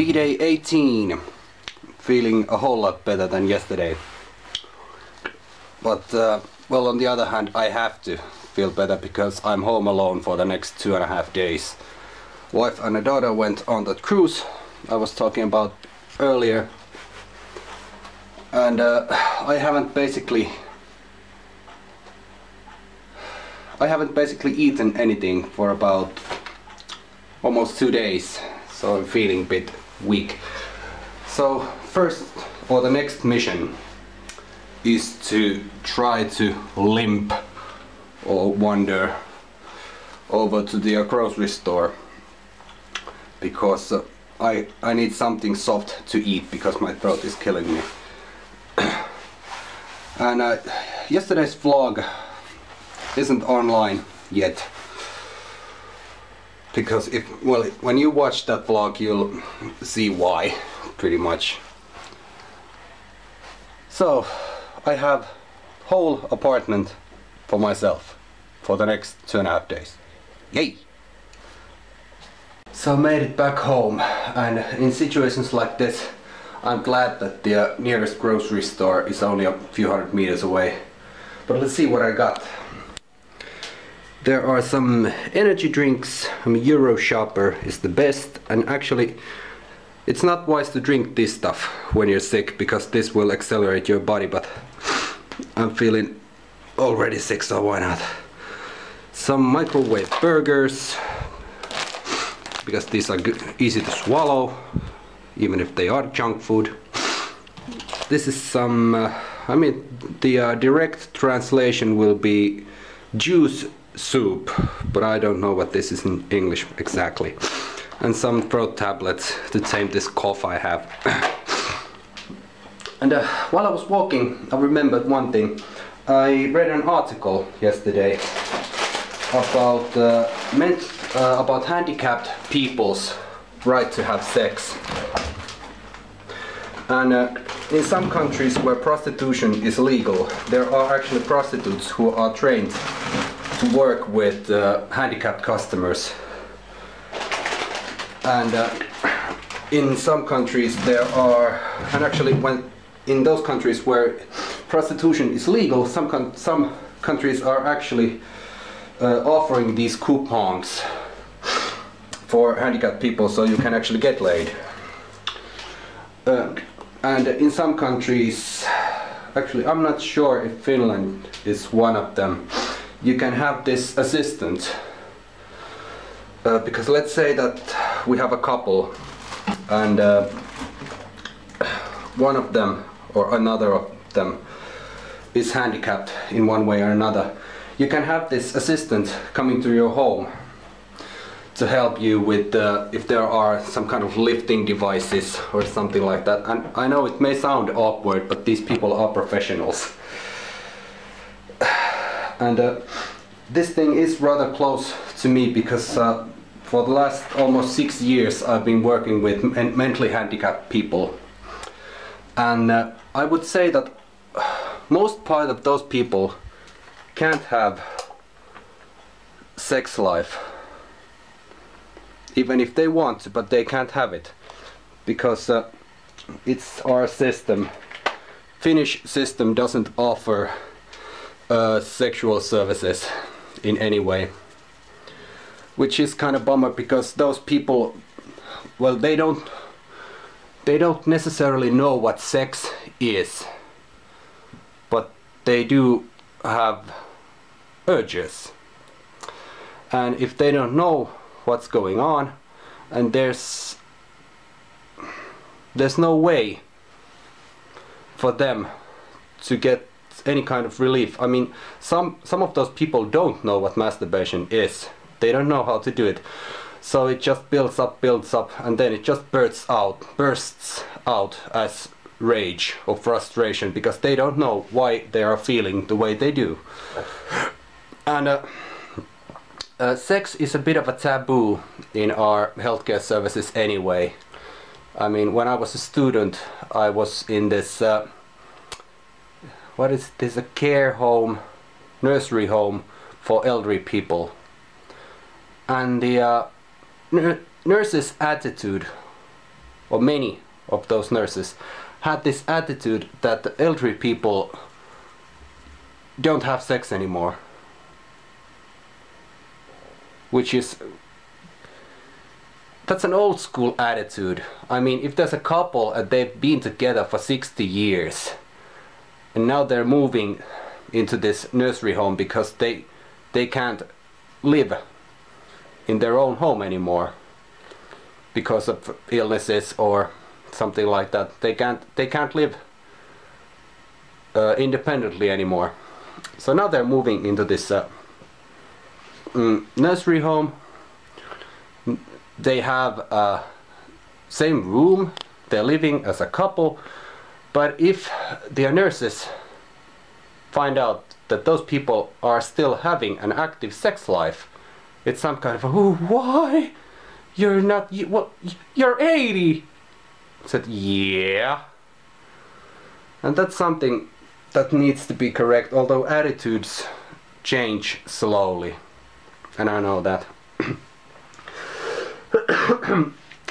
Happy day 18. Feeling a whole lot better than yesterday. But well, on the other hand, I have to feel better because I'm home alone for the next 2.5 days. Wife and a daughter went on that cruise I was talking about earlier, and I haven't basically eaten anything for about almost 2 days, so I'm feeling a bit weak. So first, or the next mission is to try to limp or wander over to the grocery store, because I need something soft to eat because my throat is killing me. And yesterday's vlog isn't online yet, because when you watch that vlog you'll see why, pretty much. So I have whole apartment for myself for the next 2.5 days. Yay! So I made it back home, and in situations like this I'm glad that the nearest grocery store is only a few hundred meters away. But let's see what I got. There are some energy drinks. Euro Shopper is the best, and actually it's not wise to drink this stuff when you're sick because this will accelerate your body, but I'm feeling already sick, so why not? Some microwave burgers, because these are easy to swallow even if they are junk food. This is some, the direct translation will be juice soup, but I don't know what this is in English exactly. And some throat tablets to tame this cough I have. And while I was walking, I remembered one thing. I read an article yesterday about handicapped people's right to have sex. And in some countries where prostitution is legal, there are actually prostitutes who are trained to work with handicapped customers. And in some countries there are, and actually in those countries where prostitution is legal, some countries are actually offering these coupons for handicapped people, so you can actually get laid. And in some countries, actually I'm not sure if Finland is one of them, you can have this assistant. Because let's say that we have a couple, and one of them or another of them is handicapped in one way or another. You can have this assistant coming to your home to help you with if there are some kind of lifting devices or something like that. And I know it may sound awkward, but these people are professionals. And this thing is rather close to me because for the last almost 6 years I've been working with mentally handicapped people. And I would say that most part of those people can't have sex life, even if they want to, but they can't have it because it's our system. Finnish system doesn't offer sexual services in any way, which is kind of bummer because those people, well, they don't necessarily know what sex is, but they do have urges. And if they don't know what's going on, and there's no way for them to get any kind of relief. I mean, some of those people don't know what masturbation is. They don't know how to do it. So it just builds up, and then it just bursts out as rage or frustration because they don't know why they are feeling the way they do. And sex is a bit of a taboo in our healthcare services anyway. I mean, when I was a student, I was in this, what is this, a care home, nursery home for elderly people. And the nurse's attitude or many of those nurses, had this attitude that the elderly people don't have sex anymore. Which is... that's an old school attitude. I mean, if there's a couple and they've been together for 60 years and now they're moving into this nursery home because they can't live in their own home anymore because of illnesses or something like that. They can't live independently anymore. So now they're moving into this nursery home. They have same room, they're living as a couple, but if the nurses find out that those people are still having an active sex life, it's some kind of, oh, why? You're not, what, you're 80! I said, yeah. And that's something that needs to be correct, although attitudes change slowly. And I know that.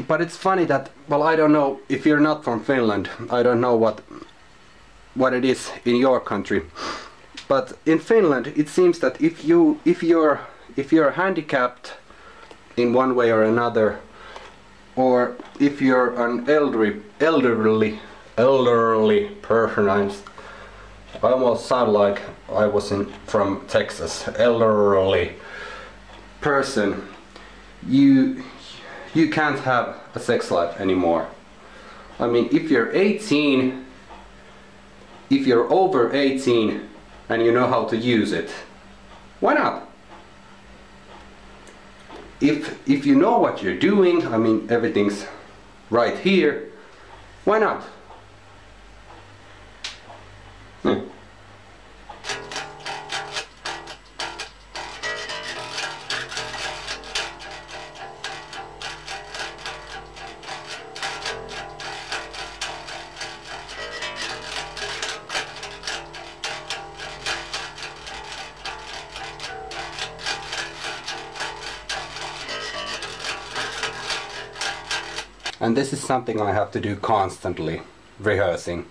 But it's funny that, well, I don't know, if you're not from Finland, I don't know what it is in your country. But in Finland, it seems that if you're handicapped in one way or another, or if you're an elderly person, I almost sound like I was from Texas, elderly person, you can't have a sex life anymore. I mean, if you're 18, if you're over 18 and you know how to use it, why not? If you know what you're doing, I mean, everything's right here, why not? And this is something I have to do constantly, rehearsing.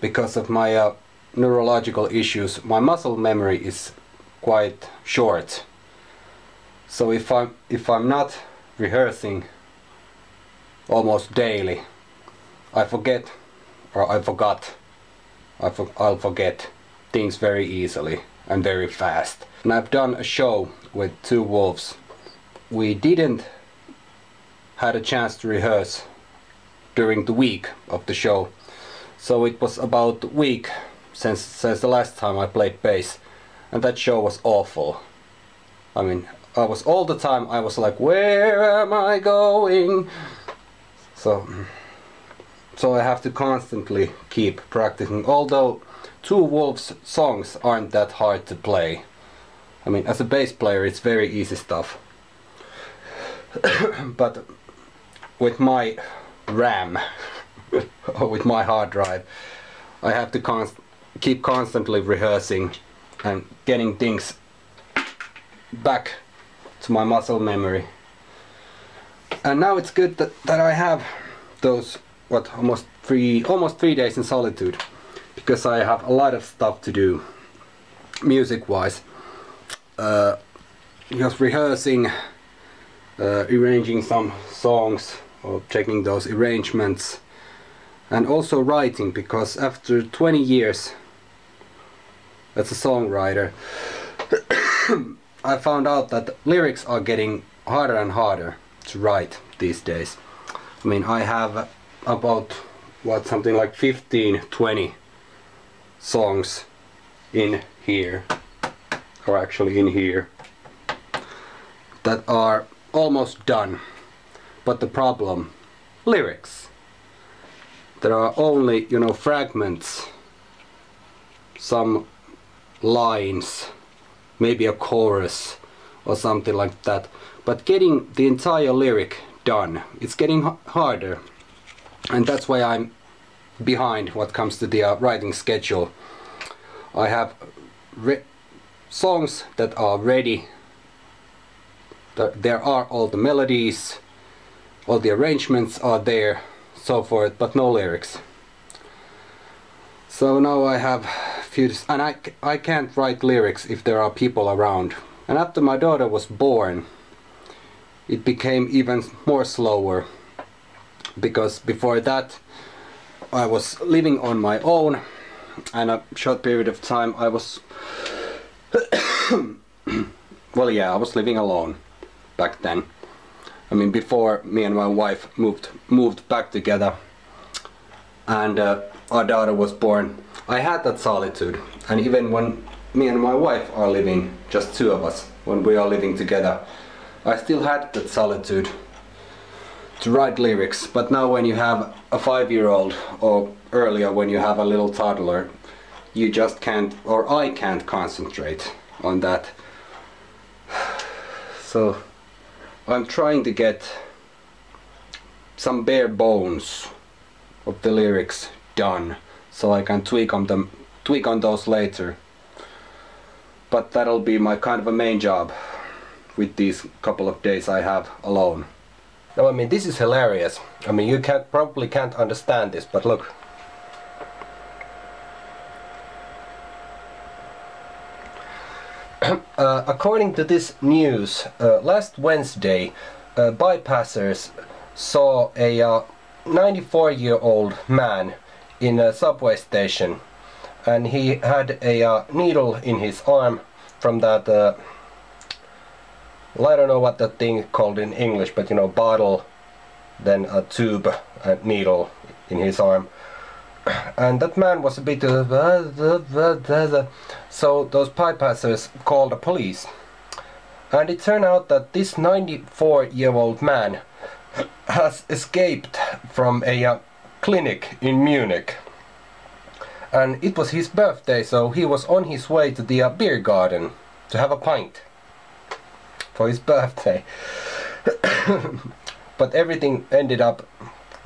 Because of my neurological issues, my muscle memory is quite short. So if I'm not rehearsing almost daily, I forget, or I'll forget things very easily and very fast. And I've done a show with Two Wolves. We didn't had a chance to rehearse during the week of the show, so it was about a week since the last time I played bass, and that show was awful. I mean, I was all the time, I was like, where am I going? So I have to constantly keep practicing, although Two Wolves songs aren't that hard to play. I mean, as a bass player it's very easy stuff. But with my RAM, or with my hard drive, I have to keep constantly rehearsing and getting things back to my muscle memory. And now it's good that I have those, what, almost 3 days in solitude, because I have a lot of stuff to do music wise. Just rehearsing, arranging some songs, or checking those arrangements, and also writing, because after 20 years as a songwriter I found out that lyrics are getting harder and harder to write these days. I mean, I have about, what, something like 15-20 songs in here, or actually in here, that are almost done. But the problem, lyrics. There are only, you know, fragments, some lines, maybe a chorus or something like that. But getting the entire lyric done, it's getting harder. And that's why I'm behind what comes to the writing schedule. I have songs that are ready. There are all the melodies. all the arrangements are there, so forth, but no lyrics. So now I have few, and I can't write lyrics if there are people around. And after my daughter was born, it became even more slower, because before that I was living on my own, and a short period of time I was well, yeah, I was living alone back then. I mean, before me and my wife moved back together and our daughter was born, I had that solitude. And even when me and my wife are living, just two of us, when we are living together, I still had that solitude to write lyrics. But now when you have a 5-year-old, or earlier when you have a little toddler, you just can't, or I can't concentrate on that. So I'm trying to get some bare bones of the lyrics done, so I can tweak on those later. But that'll be my kind of a main job with these couple of days I have alone. No, I mean, this is hilarious. I mean, you probably can't understand this, but look. According to this news, last Wednesday, bypassers saw a 94-year-old man in a subway station, and he had a needle in his arm from that, well, I don't know what that thing is called in English, but you know, bottle, then a tube, a needle in his arm. And that man was a bit so those bypassers called the police, and it turned out that this 94-year-old man has escaped from a clinic in Munich, and it was his birthday, so he was on his way to the beer garden to have a pint for his birthday. But everything ended up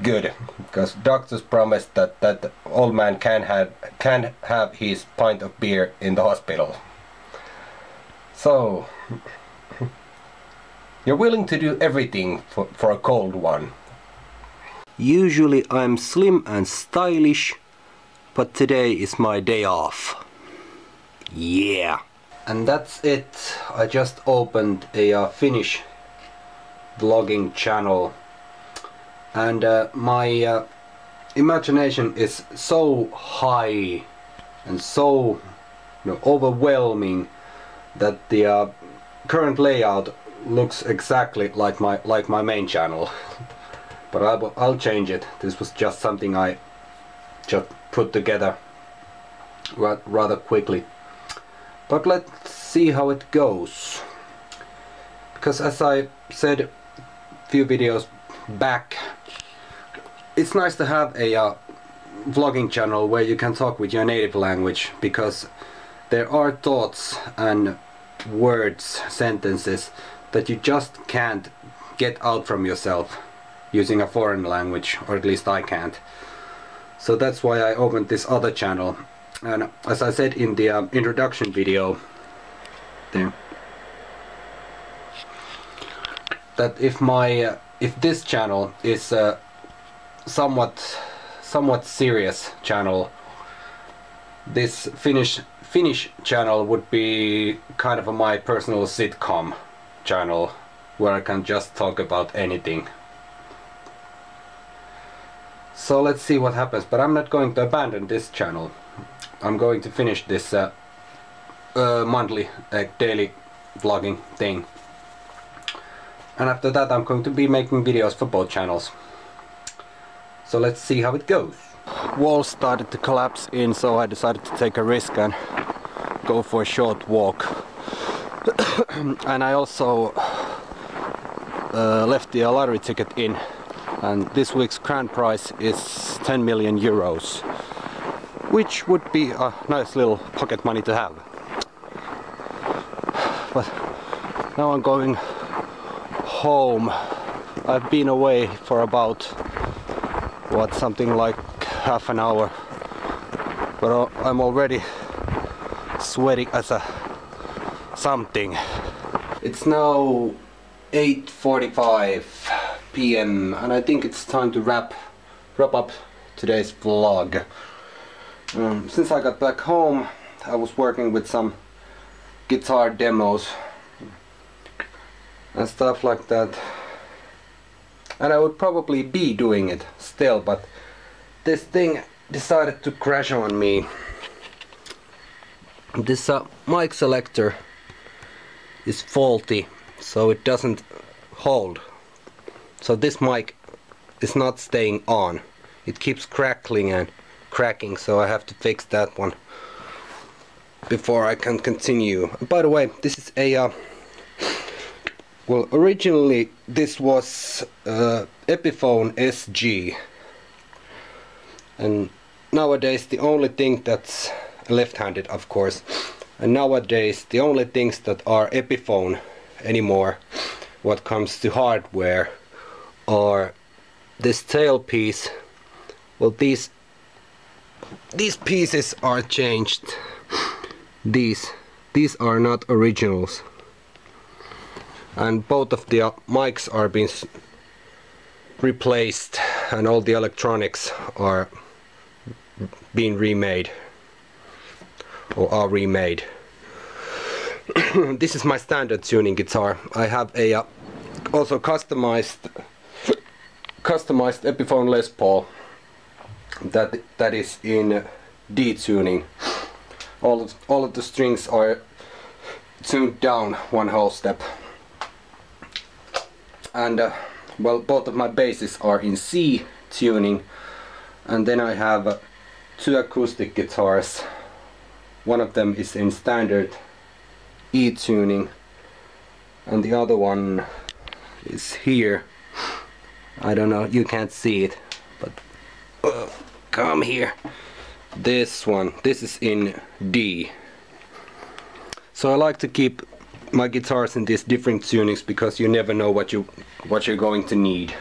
good, because doctors promised that that old man can have his pint of beer in the hospital. So you're willing to do everything for a cold one. Usually I'm slim and stylish, but today is my day off. Yeah. And that's it. I just opened a Finnish vlogging channel, and my imagination is so high and so overwhelming that the current layout looks exactly like my main channel. But I'll change it. This was just something I just put together rather quickly. But let's see how it goes. Because as I said a few videos back, it's nice to have a vlogging channel where you can talk with your native language, because there are thoughts and words, sentences that you just can't get out from yourself using a foreign language, or at least I can't. So that's why I opened this other channel. And as I said in the introduction video there, that if this channel is a somewhat serious channel, this Finnish channel would be kind of my personal sitcom channel, where I can just talk about anything. So let's see what happens. But I'm not going to abandon this channel. I'm going to finish this monthly, daily vlogging thing. And after that I'm going to be making videos for both channels. So let's see how it goes. Walls started to collapse in, so I decided to take a risk and go for a short walk. And I also left the lottery ticket in, and this week's grand prize is 10 million euros, which would be a nice little pocket money to have. But now I'm going home. I've been away for about something like half an hour, but I'm already sweating as a something. It's now 8:45 p.m. and I think it's time to wrap up today's vlog. Since I got back home, I was working with some guitar demos and stuff like that, and I would probably be doing it still, but this thing decided to crash on me. This mic selector is faulty, so it doesn't hold. So this mic is not staying on. It keeps crackling and cracking, so I have to fix that one before I can continue. And by the way, this is a well, originally this was Epiphone SG, and nowadays the only thing that's left-handed, of course, and nowadays the only things that are Epiphone anymore, what comes to hardware, are this tailpiece. Well, these pieces are changed. These are not originals, and both of the mics are being replaced, and all the electronics are being remade, or are remade. This is my standard tuning guitar. I have a also customized Epiphone Les Paul that is in D tuning. All of the strings are tuned down one whole step, and well, both of my basses are in C tuning, and then I have two acoustic guitars. One of them is in standard E tuning, and the other one is here. I don't know, you can't see it, but come here. This is in D. So I like to keep my guitars in these different tunings, because you never know what you're going to need.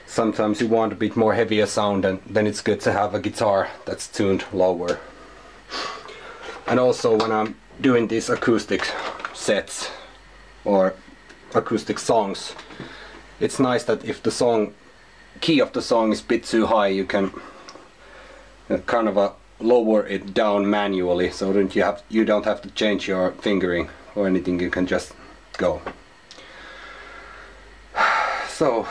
Sometimes you want a bit more heavier sound, and then it's good to have a guitar that's tuned lower. And also when I'm doing these acoustic sets or acoustic songs, it's nice that if the key of the song is a bit too high, you can kind of lower it down manually, so that you don't have to change your fingering or anything. You can just go. So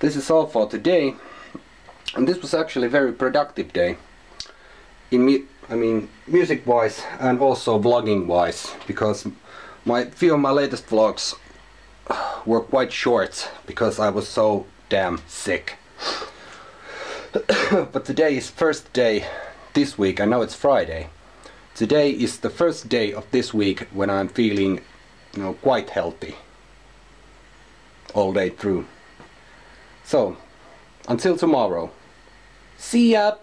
this is all for today, and this was actually a very productive day in music wise and also vlogging wise, because few of my latest vlogs were quite short because I was so damn sick. But today is first day this week. I know it's Friday. Today is the first day of this week when I'm feeling, quite healthy all day through. So until tomorrow, see ya.